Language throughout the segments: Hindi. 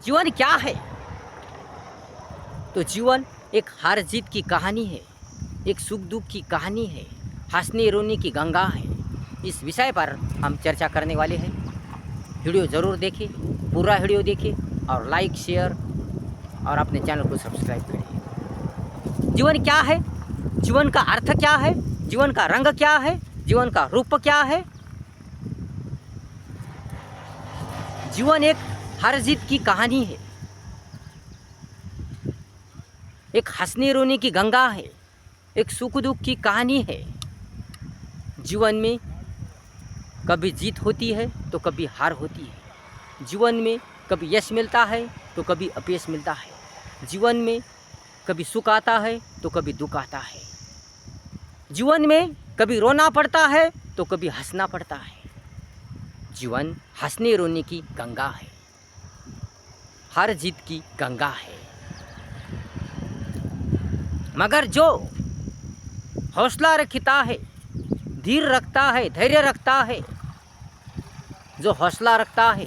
जीवन क्या है? तो जीवन एक हार जीत की कहानी है, एक सुख दुख की कहानी है, हंसने रोने की गंगा है। इस विषय पर हम चर्चा करने वाले हैं। वीडियो ज़रूर देखें, पूरा वीडियो देखें और लाइक शेयर और अपने चैनल को सब्सक्राइब करें। जीवन क्या है? जीवन का अर्थ क्या है? जीवन का रंग क्या है? जीवन का रूप क्या है? जीवन एक हार जीत की कहानी है, एक हंसने रोने की गंगा है, एक सुख दुख की कहानी है। जीवन में कभी जीत होती है तो कभी हार होती है। जीवन में कभी यश मिलता है तो कभी अपयश मिलता है। जीवन में कभी सुख आता है तो कभी दुख आता है। जीवन में कभी रोना पड़ता है तो कभी हंसना पड़ता है। जीवन हंसने रोने की गंगा है, हार जीत की गंगा है। मगर जो हौसला रखता है, धीर रखता है, धैर्य रखता है, जो हौसला रखता है,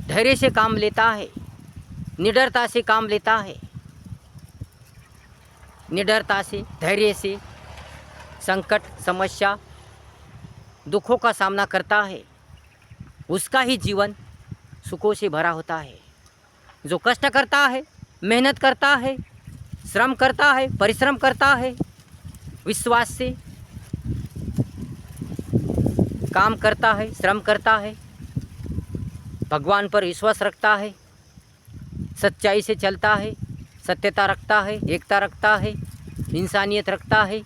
धैर्य से काम लेता है, निडरता से काम लेता है, निडरता से, धैर्य से संकट, समस्या, दुखों का सामना करता है, उसका ही जीवन सुखों से भरा होता है। जो कष्ट करता है, मेहनत करता है, श्रम करता है, परिश्रम करता है, विश्वास से काम करता है, श्रम करता है, भगवान पर विश्वास रखता है, सच्चाई से चलता है, सत्यता रखता है, एकता रखता है, इंसानियत रखता है,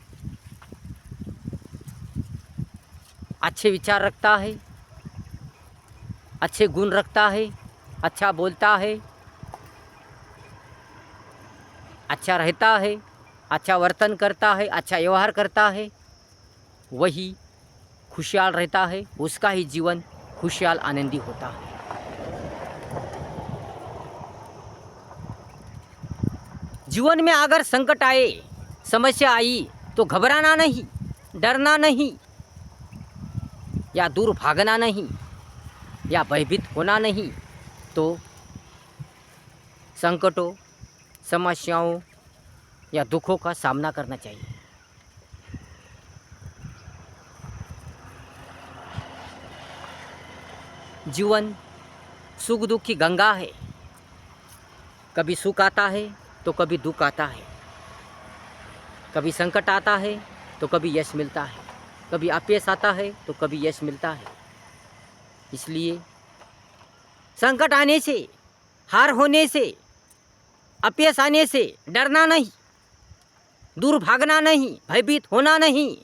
अच्छे विचार रखता है, अच्छे गुण रखता है, अच्छा बोलता है, अच्छा रहता है, अच्छा वर्तन करता है, अच्छा व्यवहार करता है, वही खुशहाल रहता है, उसका ही जीवन खुशहाल आनंदी होता है। जीवन में अगर संकट आए, समस्या आई तो घबराना नहीं, डरना नहीं, या दूर भागना नहीं, या भयभीत होना नहीं, तो संकटों, समस्याओं या दुखों का सामना करना चाहिए। जीवन सुख दुख की गंगा है। कभी सुख आता है तो कभी दुख आता है, कभी संकट आता है तो कभी यश मिलता है, कभी अपयश आता है तो कभी यश मिलता है। इसलिए संकट आने से, हार होने से, अपयश आने से डरना नहीं, दूर भागना नहीं, भयभीत होना नहीं,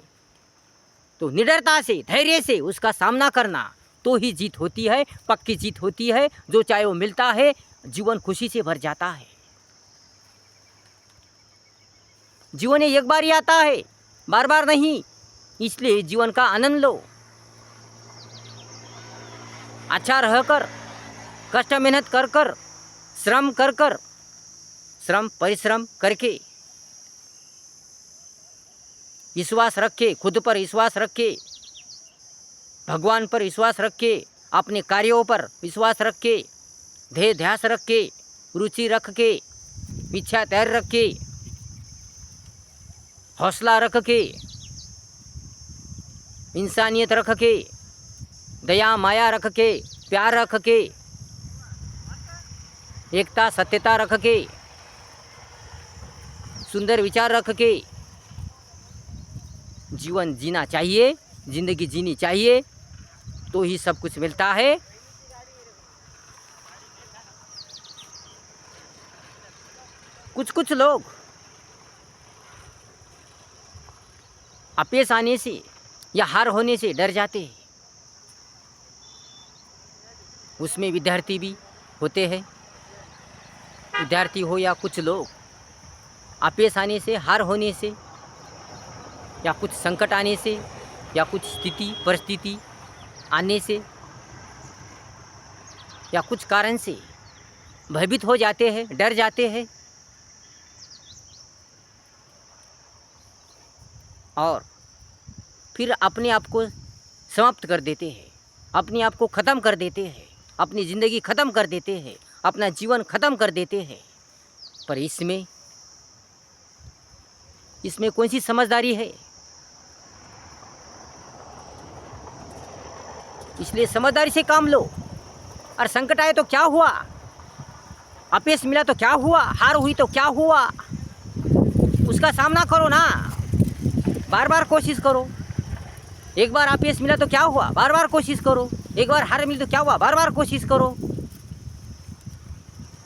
तो निडरता से, धैर्य से उसका सामना करना, तो ही जीत होती है, पक्की जीत होती है। जो चाहे वो मिलता है, जीवन खुशी से भर जाता है। जीवन एक बार ही आता है, बार बार नहीं, इसलिए जीवन का आनंद लो। अच्छा रहकर, कष्ट मेहनत कर कर, श्रम कर कर, श्रम परिश्रम करके, विश्वास रखे, खुद पर विश्वास रखे, भगवान पर विश्वास रखे, अपने कार्यों पर विश्वास रखे, ध्येय ध्यास रखे, रुचि रख के, इच्छा तैयार रख के, हौसला रख के, इंसानियत रख के, दया माया रख के, प्यार रख के, एकता सत्यता रख के, सुंदर विचार रख के जीवन जीना चाहिए, जिंदगी जीनी चाहिए, तो ही सब कुछ मिलता है। कुछ लोग अपयश आने से या हार होने से डर जाते हैं। उसमें विद्यार्थी भी होते हैं, विद्यार्थी हो या कुछ लोग अपयश आने से, हार होने से, या कुछ संकट आने से, या कुछ स्थिति परिस्थिति आने से, या कुछ कारण से भयभीत हो जाते हैं, डर जाते हैं और फिर अपने आप को समाप्त कर देते हैं, अपने आप को ख़त्म कर देते हैं। अपनी ज़िंदगी ख़त्म कर देते हैं, अपना जीवन ख़त्म कर देते हैं। पर इसमें कौन सी समझदारी है? इसलिए समझदारी से काम लो। और संकट आए तो क्या हुआ, अपयश मिला तो क्या हुआ, हार हुई तो क्या हुआ, उसका सामना करो ना। बार बार कोशिश करो। एक बार अपयश मिला तो क्या हुआ, बार बार कोशिश करो। एक बार हार मिली तो क्या हुआ, बार बार कोशिश करो।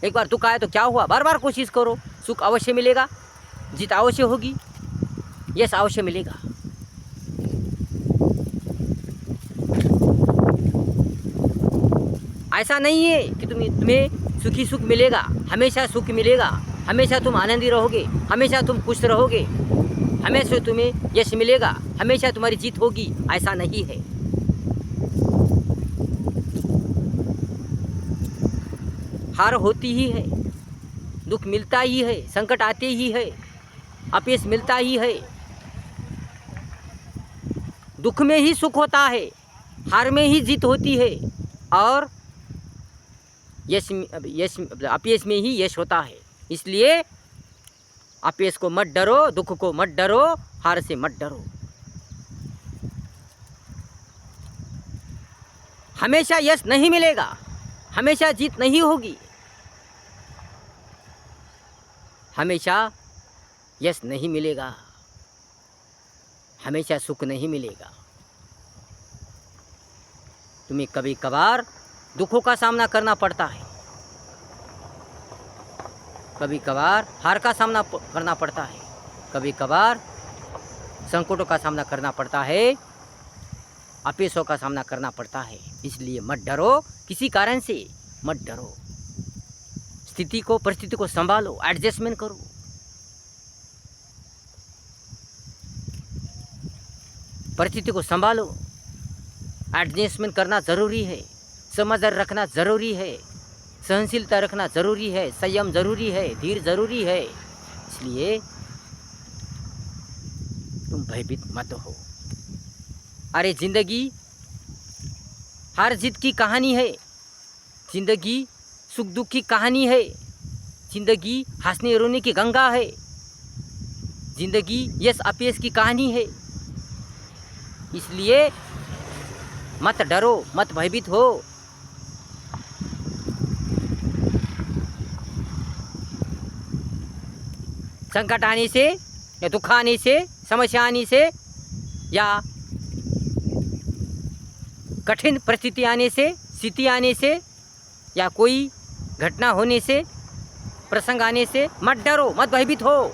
एक बार दुख आया तो क्या हुआ, बार बार कोशिश करो। सुख अवश्य मिलेगा, जीत अवश्य होगी, यश अवश्य मिलेगा। ऐसा नहीं है कि तुम्हें सुखी सुख मिलेगा, हमेशा सुख मिलेगा, हमेशा तुम आनंदी रहोगे, हमेशा तुम खुश रहोगे, हमेशा तुम्हें यश मिलेगा, हमेशा तुम्हारी जीत होगी। ऐसा नहीं है। हार होती ही है, दुख मिलता ही है, संकट आते ही है, अपयश मिलता ही है। दुख में ही सुख होता है, हार में ही जीत होती है, और अपयश में ही यश होता है। इसलिए अपयश को मत डरो, दुख को मत डरो, हार से मत डरो। हमेशा यश नहीं मिलेगा, हमेशा जीत नहीं होगी, हमेशा यश नहीं मिलेगा, हमेशा सुख नहीं मिलेगा। तुम्हें कभी कभार दुखों का सामना करना पड़ता है, कभी कभार हार का सामना करना पड़ता है, कभी कभार संकटों का सामना करना पड़ता है, अपयशों का सामना करना पड़ता है। इसलिए मत डरो, किसी कारण से मत डरो। स्थिति को, परिस्थिति को संभालो, एडजस्टमेंट करो। परिस्थिति को संभालो, एडजस्टमेंट करना ज़रूरी है, समझदारी रखना ज़रूरी है, सहनशीलता रखना ज़रूरी है, संयम ज़रूरी है, धीर ज़रूरी है। इसलिए तुम भयभीत मत हो। अरे ज़िंदगी हार जीत की कहानी है, ज़िंदगी सुख दुख की कहानी है, ज़िंदगी हंसने रोने की गंगा है, ज़िंदगी यश अपयश की कहानी है। इसलिए मत डरो, मत भयभीत हो। संकट आने से या दुख आने से, समस्या आने से, या कठिन परिस्थिति आने से, स्थिति आने से, या कोई घटना होने से, प्रसंग आने से मत डरो, मत भयभीत हो,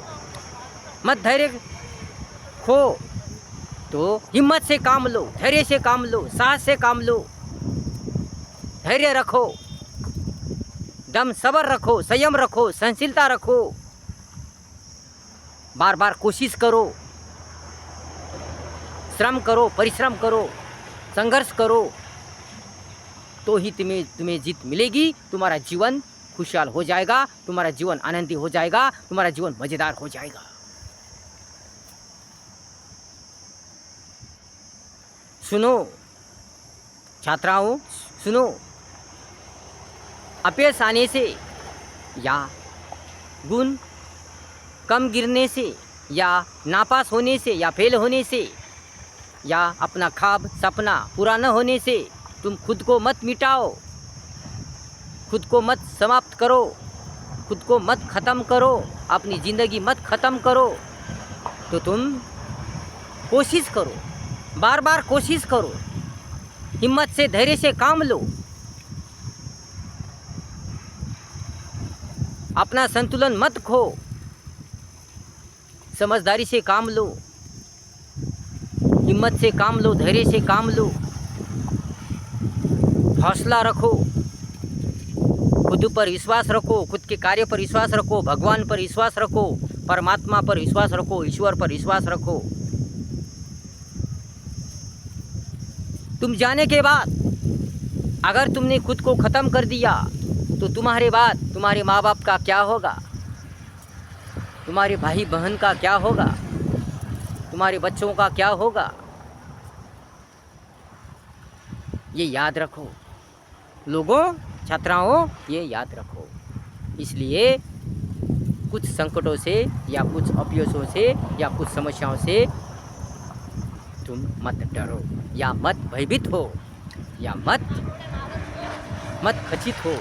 मत धैर्य खो। तो हिम्मत से काम लो, धैर्य से काम लो, साहस से काम लो, धैर्य रखो, दम सब्र रखो, संयम रखो, सहनशीलता रखो, बार बार कोशिश करो, श्रम करो, परिश्रम करो, संघर्ष करो, तो ही तुम्हें जीत मिलेगी। तुम्हारा जीवन खुशहाल हो जाएगा, तुम्हारा जीवन आनंदी हो जाएगा, तुम्हारा जीवन मज़ेदार हो जाएगा। सुनो छात्राओं, सुनो, अपयश आने से या गुण कम गिरने से या नापास होने से या फेल होने से या अपना ख्वाब सपना पूरा न होने से तुम खुद को मत मिटाओ, खुद को मत समाप्त करो, खुद को मत ख़त्म करो, अपनी ज़िंदगी मत ख़त्म करो। तो तुम कोशिश करो, बार बार कोशिश करो, हिम्मत से धैर्य से काम लो, अपना संतुलन मत खो, समझदारी से काम लो, हिम्मत से काम लो, धैर्य से काम लो, हौसला रखो, खुद पर विश्वास रखो, खुद के कार्य पर विश्वास रखो, भगवान पर विश्वास रखो, परमात्मा पर विश्वास रखो, ईश्वर पर विश्वास रखो। तुम जाने के बाद अगर तुमने खुद को ख़त्म कर दिया तो तुम्हारे बाद तुम्हारे माँ बाप का क्या होगा, तुम्हारे भाई बहन का क्या होगा, तुम्हारे बच्चों का क्या होगा। ये याद रखो। लोगों, छात्राओं, ये याद रखो। इसलिए कुछ संकटों से या कुछ अपयशों से या कुछ समस्याओं से तुम मत डरो या मत भयभीत हो या मत खचित हो।